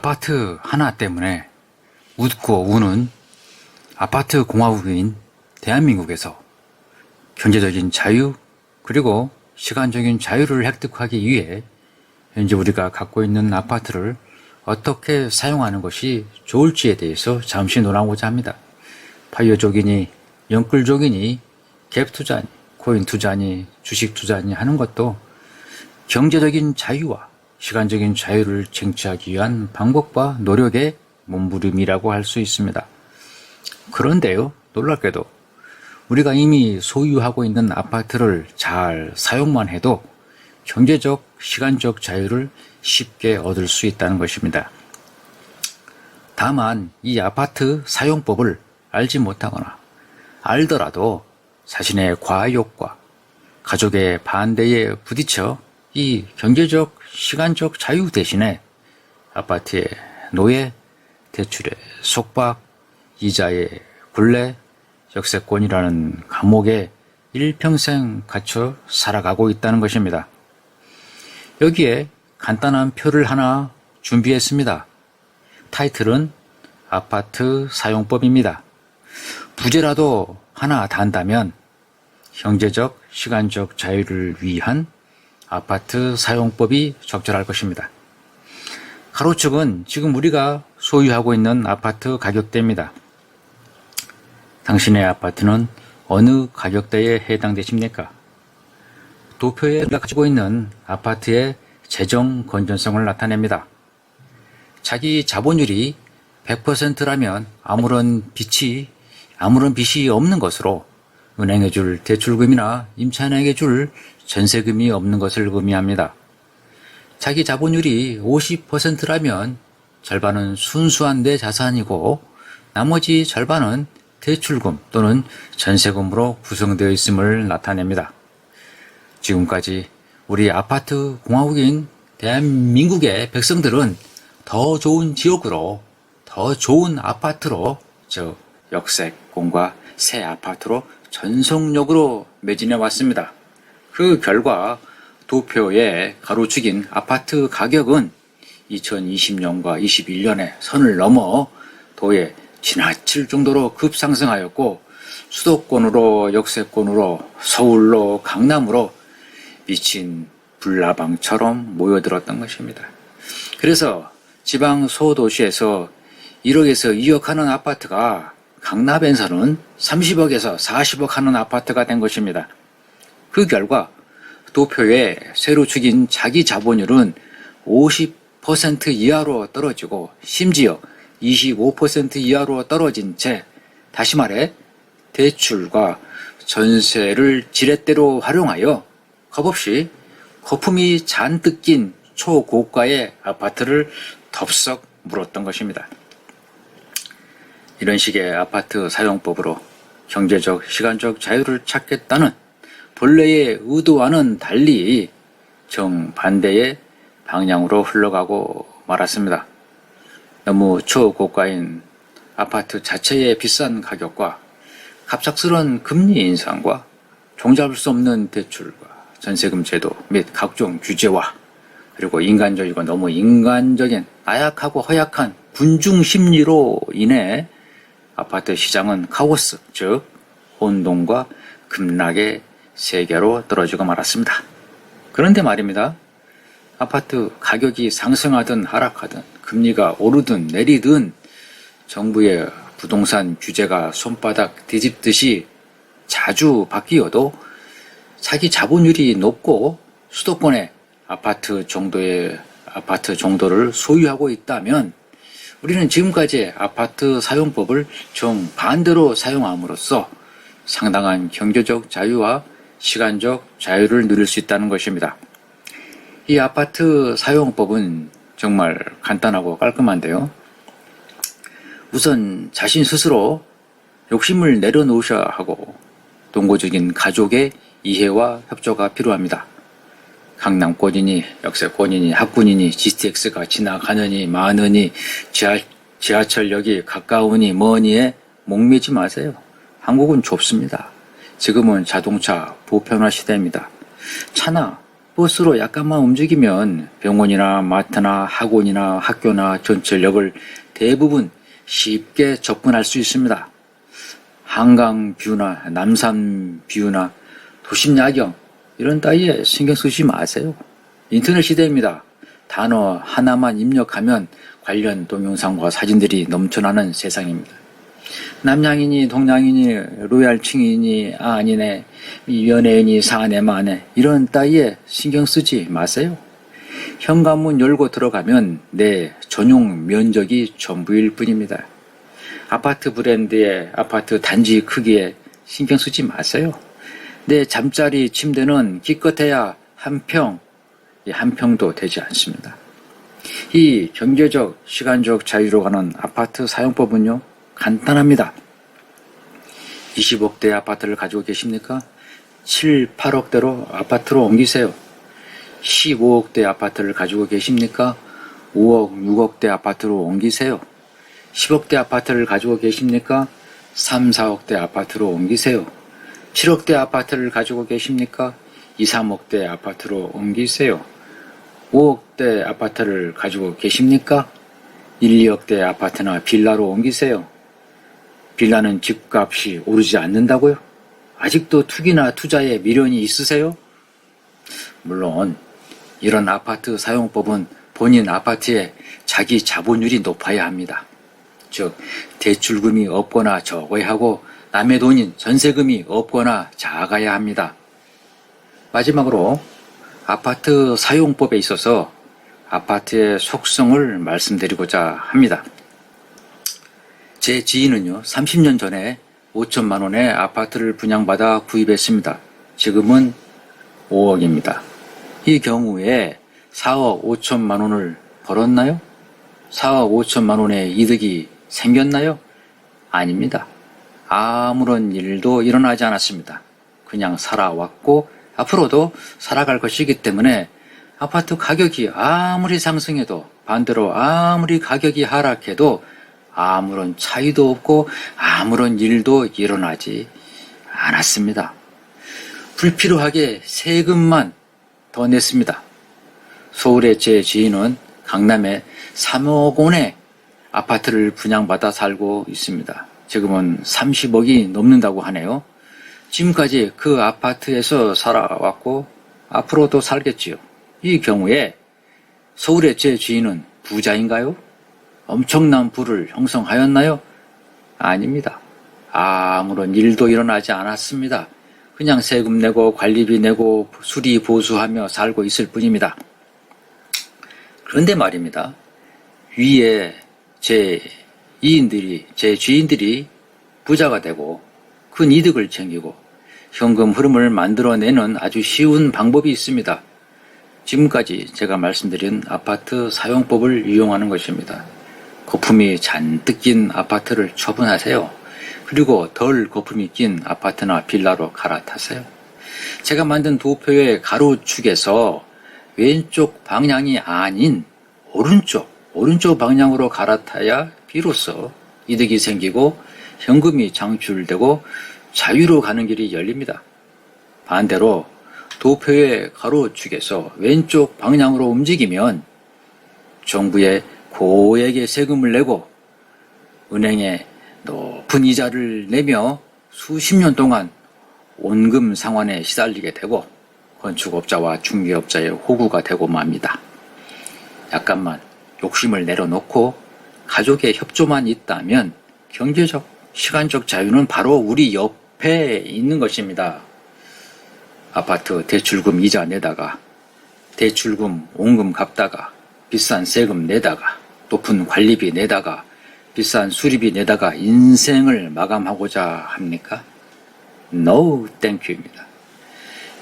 아파트 하나 때문에 웃고 우는 아파트 공화국인 대한민국에서 경제적인 자유 그리고 시간적인 자유를 획득하기 위해 현재 우리가 갖고 있는 아파트를 어떻게 사용하는 것이 좋을지에 대해서 잠시 논하고자 합니다. 파이어족이니 영끌족이니 갭 투자니 코인 투자니 주식 투자니 하는 것도 경제적인 자유와 시간적인 자유를 쟁취하기 위한 방법과 노력의 몸부림이라고 할 수 있습니다. 그런데요, 놀랍게도 우리가 이미 소유하고 있는 아파트를 잘 사용만 해도 경제적, 시간적 자유를 쉽게 얻을 수 있다는 것입니다. 다만 이 아파트 사용법을 알지 못하거나 알더라도 자신의 과욕과 가족의 반대에 부딪혀 이 경제적, 시간적 자유 대신에 아파트의 노예, 대출의 속박, 이자의 굴레, 역세권이라는 감옥에 일평생 갇혀 살아가고 있다는 것입니다. 여기에 간단한 표를 하나 준비했습니다. 타이틀은 아파트 사용법입니다. 부제라도 하나 단다면 경제적, 시간적 자유를 위한 아파트 사용법이 적절할 것입니다. 가로축은 지금 우리가 소유하고 있는 아파트 가격대입니다. 당신의 아파트는 어느 가격대에 해당되십니까? 도표에 우리가 가지고 있는 아파트의 재정 건전성을 나타냅니다. 자기 자본율이 100%라면 아무런 빚이 없는 것으로 은행에 줄 대출금이나 임차인에게 줄 전세금이 없는 것을 의미합니다. 자기 자본율이 50%라면 절반은 순수한 내 자산이고 나머지 절반은 대출금 또는 전세금으로 구성되어 있음을 나타냅니다. 지금까지 우리 아파트 공화국인 대한민국의 백성들은 더 좋은 지역으로 더 좋은 아파트로 즉 역세권과 새 아파트로 전속력으로 매진해 왔습니다. 그 결과 도표의 가로축인 아파트 가격은 2020년과 21년에 선을 넘어 도에 지나칠 정도로 급상승하였고 수도권으로 역세권으로 서울로 강남으로 미친 불나방처럼 모여들었던 것입니다. 그래서 지방 소도시에서 1억에서 2억 하는 아파트가 강남에서는 30억에서 40억 하는 아파트가 된 것입니다. 그 결과 도표의 새로 축인 자기 자본율은 50% 이하로 떨어지고 심지어 25% 이하로 떨어진 채 다시 말해 대출과 전세를 지렛대로 활용하여 겁없이 거품이 잔뜩 낀 초고가의 아파트를 덥석 물었던 것입니다. 이런 식의 아파트 사용법으로 경제적, 시간적 자유를 찾겠다는 본래의 의도와는 달리 정반대의 방향으로 흘러가고 말았습니다. 너무 초고가인 아파트 자체의 비싼 가격과 갑작스런 금리 인상과 종잡을 수 없는 대출과 전세금 제도 및 각종 규제와 그리고 인간적이고 너무 인간적인 나약하고 허약한 군중 심리로 인해 아파트 시장은 카오스, 즉 혼돈과 급락의 세계로 떨어지고 말았습니다. 그런데 말입니다. 아파트 가격이 상승하든 하락하든 금리가 오르든 내리든 정부의 부동산 규제가 손바닥 뒤집듯이 자주 바뀌어도 자기 자본율이 높고 수도권의 아파트 정도를 소유하고 있다면 우리는 지금까지의 아파트 사용법을 정반대로 사용함으로써 상당한 경제적 자유와 시간적 자유를 누릴 수 있다는 것입니다. 이 아파트 사용법은 정말 간단하고 깔끔한데요. 우선 자신 스스로 욕심을 내려놓으셔야 하고 동고적인 가족의 이해와 협조가 필요합니다. 강남권이니 역세권이니 학군이니 GTX가 지나가느니 마느니 지하철역이 가까우니 머니에 목매지 마세요. 한국은 좁습니다. 지금은 자동차 보편화 시대입니다. 차나 버스로 약간만 움직이면 병원이나 마트나 학원이나 학교나 전철역을 대부분 쉽게 접근할 수 있습니다. 한강 뷰나 남산 뷰나 도심 야경 이런 따위에 신경 쓰지 마세요. 인터넷 시대입니다. 단어 하나만 입력하면 관련 동영상과 사진들이 넘쳐나는 세상입니다. 남양이니 동양이니 로얄층이니 아니네 연예인이 사네 마네 이런 따위에 신경 쓰지 마세요. 현관문 열고 들어가면 내 전용 면적이 전부일 뿐입니다. 아파트 브랜드에 아파트 단지 크기에 신경 쓰지 마세요. 내 잠자리 침대는 기껏해야 한 평도 되지 않습니다. 이 경제적, 시간적 자유로 가는 아파트 사용법은요, 간단합니다. 20억대 아파트를 가지고 계십니까? 7, 8억대로 아파트로 옮기세요. 15억대 아파트를 가지고 계십니까? 5억, 6억대 아파트로 옮기세요. 10억대 아파트를 가지고 계십니까? 3, 4억대 아파트로 옮기세요. 7억대 아파트를 가지고 계십니까? 2, 3억대 아파트로 옮기세요. 5억대 아파트를 가지고 계십니까? 1, 2억대 아파트나 빌라로 옮기세요. 빌라는 집값이 오르지 않는다고요? 아직도 투기나 투자에 미련이 있으세요? 물론 이런 아파트 사용법은 본인 아파트의 자기 자본율이 높아야 합니다. 즉 대출금이 없거나 적어야 하고 남의 돈인 전세금이 없거나 작아야 합니다. 마지막으로 아파트 사용법에 있어서 아파트의 속성을 말씀드리고자 합니다. 제 지인은요, 30년 전에 5천만 원의 아파트를 분양받아 구입했습니다. 지금은 5억입니다. 이 경우에 4억 5천만 원을 벌었나요? 4억 5천만 원의 이득이 생겼나요? 아닙니다. 아무런 일도 일어나지 않았습니다. 그냥 살아왔고 앞으로도 살아갈 것이기 때문에 아파트 가격이 아무리 상승해도 반대로 아무리 가격이 하락해도 아무런 차이도 없고 아무런 일도 일어나지 않았습니다. 불필요하게 세금만 더 냈습니다. 서울의 제 지인은 강남에 3억 원의 아파트를 분양받아 살고 있습니다. 지금은 30억이 넘는다고 하네요. 지금까지 그 아파트에서 살아왔고 앞으로도 살겠지요. 이 경우에 서울의 제 지인은 부자인가요? 엄청난 부를 형성하였나요? 아닙니다. 아무런 일도 일어나지 않았습니다. 그냥 세금 내고 관리비 내고 수리 보수하며 살고 있을 뿐입니다. 그런데 말입니다. 위에 제 주인들이 부자가 되고 큰 이득을 챙기고 현금 흐름을 만들어내는 아주 쉬운 방법이 있습니다. 지금까지 제가 말씀드린 아파트 사용법을 이용하는 것입니다. 거품이 잔뜩 낀 아파트를 처분하세요. 그리고 덜 거품이 낀 아파트나 빌라로 갈아타세요. 제가 만든 도표의 가로축에서 왼쪽 방향이 아닌 오른쪽 방향으로 갈아타야 비로소 이득이 생기고 현금이 창출되고 자유로 가는 길이 열립니다. 반대로 도표의 가로축에서 왼쪽 방향으로 움직이면 정부에 고액의 세금을 내고 은행에 높은 이자를 내며 수십 년 동안 원금 상환에 시달리게 되고 건축업자와 중개업자의 호구가 되고 맙니다. 약간만 욕심을 내려놓고 가족의 협조만 있다면 경제적, 시간적 자유는 바로 우리 옆에 있는 것입니다. 아파트 대출금 이자 내다가 대출금 원금 갚다가 비싼 세금 내다가 높은 관리비 내다가 비싼 수리비 내다가 인생을 마감하고자 합니까? No, thank you입니다.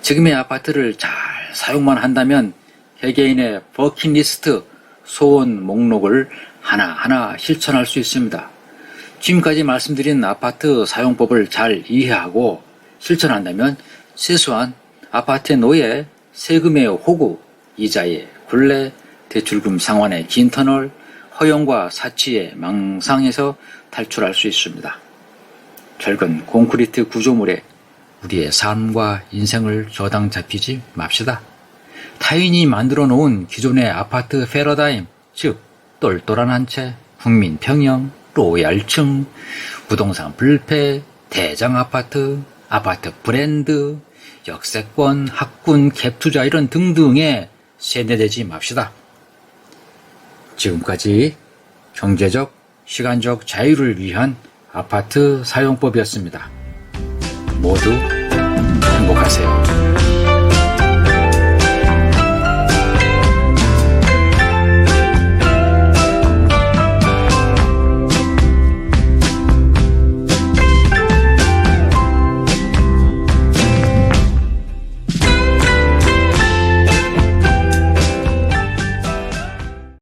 지금의 아파트를 잘 사용만 한다면 개개인의 버킷리스트 소원 목록을 하나하나 실천할 수 있습니다. 지금까지 말씀드린 아파트 사용법을 잘 이해하고 실천한다면 세수한 아파트의 노예, 세금의 호구, 이자의 굴레, 대출금 상환의 긴 터널, 허용과 사치의 망상에서 탈출할 수 있습니다. 철근 콘크리트 구조물에 우리의 삶과 인생을 저당 잡히지 맙시다. 타인이 만들어 놓은 기존의 아파트 패러다임, 즉 똘똘한 한 채, 국민 평형, 로얄층, 부동산 불패, 대장 아파트, 아파트 브랜드, 역세권, 학군, 갭투자 이런 등등에 세뇌되지 맙시다. 지금까지 경제적, 시간적 자유를 위한 아파트 사용법이었습니다. 모두 행복하세요.